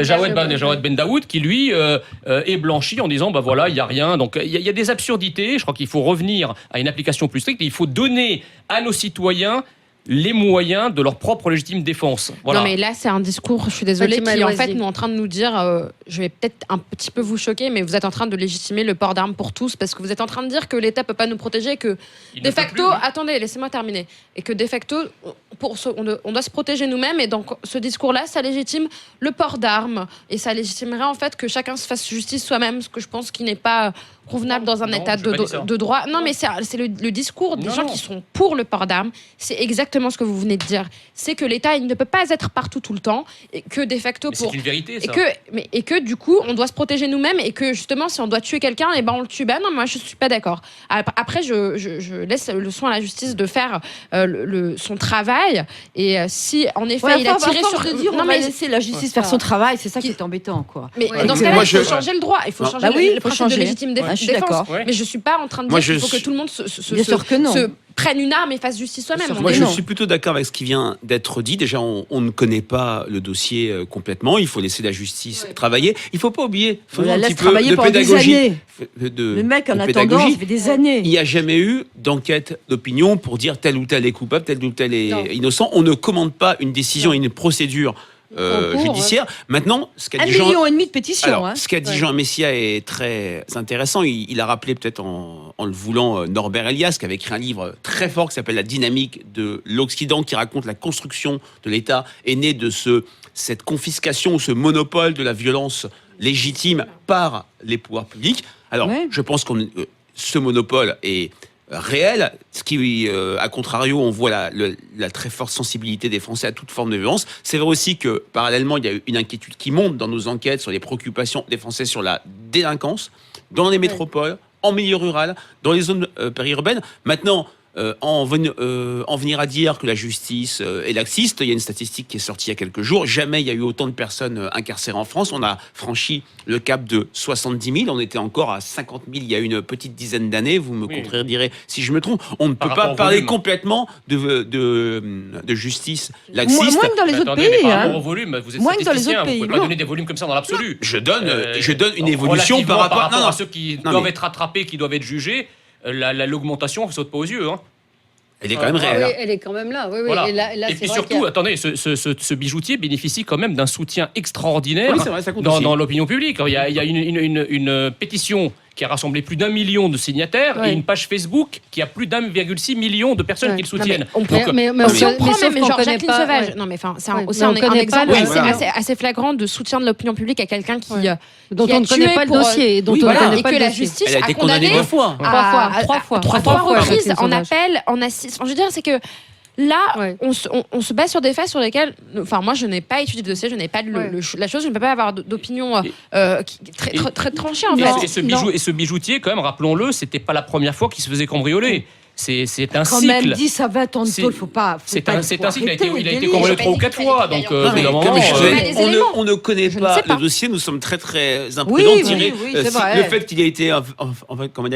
Jawed Ben Daoud, qui lui est blanchi en disant, voilà, il n'y a rien. Donc il y a des absurdités. Je crois qu'il faut revenir à une application plus stricte, et il faut donner à nos citoyens les moyens de leur propre légitime défense. Voilà. Non, mais là, c'est un discours, je suis désolée, qui en fait nous est en train de nous dire, je vais peut-être un petit peu vous choquer, mais vous êtes en train de légitimer le port d'armes pour tous, parce que vous êtes en train de dire que l'État peut pas nous protéger, que de facto, attendez, laissez-moi terminer, et que de facto, on doit se protéger nous-mêmes, et donc ce discours-là, ça légitime le port d'armes, et ça légitimerait en fait que chacun se fasse justice soi-même, ce que je pense qui n'est pas convenable dans un état de droit. Non, mais c'est le discours des gens qui sont pour le port d'armes, c'est exactement exactement ce que vous venez de dire. C'est que l'État, il ne peut pas être partout tout le temps, et que de facto, c'est une vérité, ça. Et que du coup, on doit se protéger nous-mêmes, et que justement, si on doit tuer quelqu'un, et ben on le tue. Ben non, moi je suis pas d'accord. Après, je laisse le soin à la justice de faire son travail, et si en effet il a tiré sur. On va laisser la justice faire son travail, c'est ça qui est embêtant, quoi. Mais dans ce cas-là, il faut changer le droit, il faut changer le principe de légitime défense. Mais je suis pas en train de dire qu'il faut que tout le monde se prenne une arme et fasse justice soi-même. Moi, je suis plutôt d'accord avec ce qui vient d'être dit. Déjà, on ne connaît pas le dossier complètement. Il faut laisser la justice travailler. Il ne faut pas oublier. On la laisse travailler pendant des années. Le mec, en attendant, ça fait des années. Il n'y a jamais eu d'enquête d'opinion pour dire tel ou tel est coupable, tel ou tel est innocent. On ne commande pas une décision et une procédure judiciaire. Maintenant, ce qu'a dit 1,5 million de pétitions. Alors, ce qu'a dit Jean Messia est très intéressant. Il a rappelé, peut-être en le voulant, Norbert Elias, qui avait écrit un livre très fort qui s'appelle La dynamique de l'Occident, qui raconte la construction de l'État est née de cette confiscation ou ce monopole de la violence légitime par les pouvoirs publics. Alors, je pense que ce monopole est réel, ce qui, à contrario, on voit la très forte sensibilité des Français à toute forme de violence. C'est vrai aussi que, parallèlement, il y a eu une inquiétude qui monte dans nos enquêtes sur les préoccupations des Français sur la délinquance, dans les métropoles, en milieu rural, dans les zones périurbaines. Maintenant, en venir à dire que la justice est laxiste, il y a une statistique qui est sortie il y a quelques jours. Jamais il y a eu autant de personnes incarcérées en France. On a franchi le cap de 70 000. On était encore à 50 000 il y a une petite dizaine d'années. Vous me contredirez si je me trompe. On ne peut pas parler complètement de justice laxiste. Moins que dans les autres pays. Par rapport au volume, vous êtes statisticien, vous ne pouvez pas donner des volumes comme ça dans l'absolu. Je donne une évolution par rapport à ceux qui doivent être rattrapés, qui doivent être jugés. L'augmentation saute pas aux yeux. Elle est quand même réelle. Oui, elle est quand même là. Oui, voilà. Et puis surtout, attendez, ce bijoutier bénéficie quand même d'un soutien extraordinaire dans l'opinion publique. Il y a une pétition qui a rassemblé plus d'1 million de signataires et une page Facebook qui a plus d'1,6 million de personnes qui le soutiennent. Mais si on prend même genre Jacqueline Sauvage, non mais enfin c'est aussi un exemple assez flagrant de soutien de l'opinion publique à quelqu'un qui dont on ne connaît pas le dossier, dont on ne connaît pas le dossier. Et que la justice a condamné 2 fois, 3 reprises en appel, en assise. Je veux dire, c'est que là, on se base sur des faits sur lesquels, enfin, moi, je n'ai pas étudié le dossier, je n'ai pas la chose, je ne peux pas avoir d'opinion très tranchée, en fait. Et ce bijoutier, quand même, rappelons-le, c'était pas la première fois qu'il se faisait cambrioler. C'est un quand cycle. Même 10 à 20 ans de tôle, faut pas. C'est un cycle. Il a été cambriolé 3 ou 4 fois. Donc, on ne connaît pas le dossier. Nous sommes très très imprudents de tirer. Le fait qu'il ait été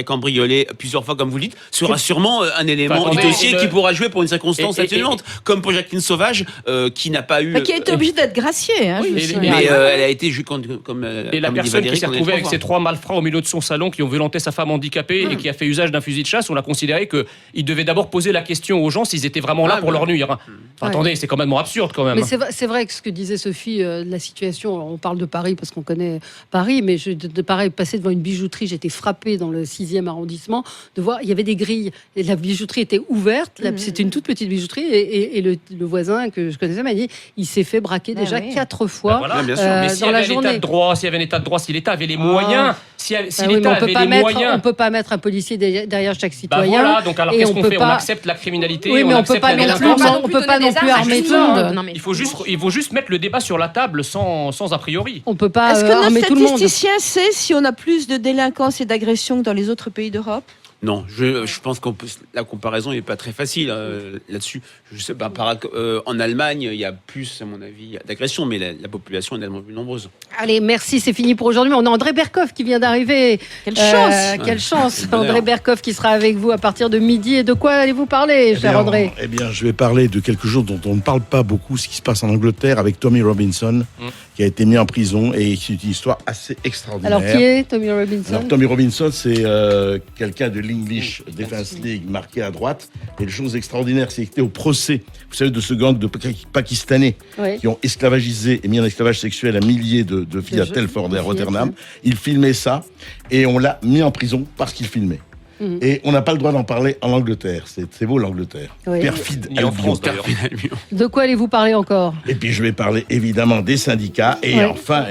cambriolé plusieurs fois, comme vous le dites, sera sûrement un élément du dossier qui pourra jouer pour une circonstance atténuante, comme pour Jacqueline Sauvage, qui n'a pas eu. Qui a été obligée d'être graciée. Mais elle a été jugée comme. Et la personne qui s'est retrouvée avec ces 3 malfrats au milieu de son salon, qui ont violenté sa femme handicapée et qui a fait usage d'un fusil de chasse, on a considéré que ils devaient d'abord poser la question aux gens s'ils étaient vraiment là pour leur nuire. Attendez, c'est quand même absurde quand même. Mais c'est vrai que ce que disait Sophie, la situation, on parle de Paris parce qu'on connaît Paris, mais de Paris, passer devant une bijouterie, j'étais frappée dans le 6e arrondissement de voir, il y avait des grilles, et la bijouterie était ouverte, c'était une toute petite bijouterie, et le voisin que je connaissais m'a dit, il s'est fait braquer déjà 4 fois dans la journée. S'il y avait un état de droit, si l'État avait les moyens, si l'État avait les moyens... On ne peut pas mettre un policier derrière chaque citoyen. Voilà, donc alors qu'est-ce qu'on fait ? On accepte la criminalité, on peut pas non plus armer tout le monde. Il faut juste mettre le débat sur la table sans a priori. On peut pas Est-ce que armer tout le monde. Notre statisticien sait si on a plus de délinquance et d'agression que dans les autres pays d'Europe ? Non, je pense que la comparaison n'est pas très facile là-dessus. Je sais pas, en Allemagne, il y a plus, à mon avis, d'agressions, mais la population est tellement plus nombreuse. Allez, merci, c'est fini pour aujourd'hui. On a André Berkoff qui vient d'arriver. Quelle chance Quelle chance André Berkoff qui sera avec vous à partir de midi. Et de quoi allez-vous parler, cher André ? Je vais parler de quelque chose dont on ne parle pas beaucoup, ce qui se passe en Angleterre avec Tommy Robinson, qui a été mis en prison, et c'est une histoire assez extraordinaire. Alors, qui est Tommy Robinson ? Alors, Tommy Robinson, c'est quelqu'un de l'English Defence League, marqué à droite. Et la chose extraordinaire, c'est qu'il était au procès, vous savez, de ce gang de Pakistanais qui ont esclavagisé et mis en esclavage sexuel un millier de filles à Telford et à Rotterdam. Il filmait ça, et on l'a mis en prison parce qu'il filmait. Et on n'a pas le droit d'en parler en Angleterre. C'est beau l'Angleterre. Perfide Albion. De quoi allez-vous parler encore ? Et puis je vais parler évidemment des syndicats. Et enfin,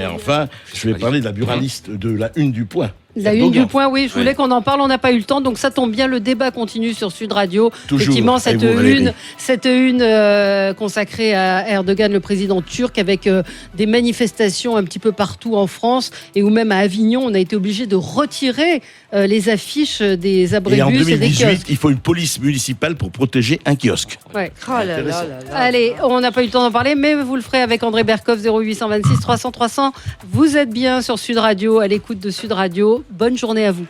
je vais parler de la buraliste de la Une du Point. La une du Point, oui, je voulais qu'on en parle, on n'a pas eu le temps, donc ça tombe bien, le débat continue sur Sud Radio. Toujours. Effectivement, cette une consacrée à Erdogan, le président turc, avec des manifestations un petit peu partout en France, et ou même à Avignon, on a été obligé de retirer les affiches des abribus et en 2018, et des il faut une police municipale pour protéger un kiosque. Ouais. Oh là là. Allez, on n'a pas eu le temps d'en parler, mais vous le ferez avec André Berkoff, 0826 300 300. Vous êtes bien sur Sud Radio, à l'écoute de Sud Radio. Bonne journée à vous.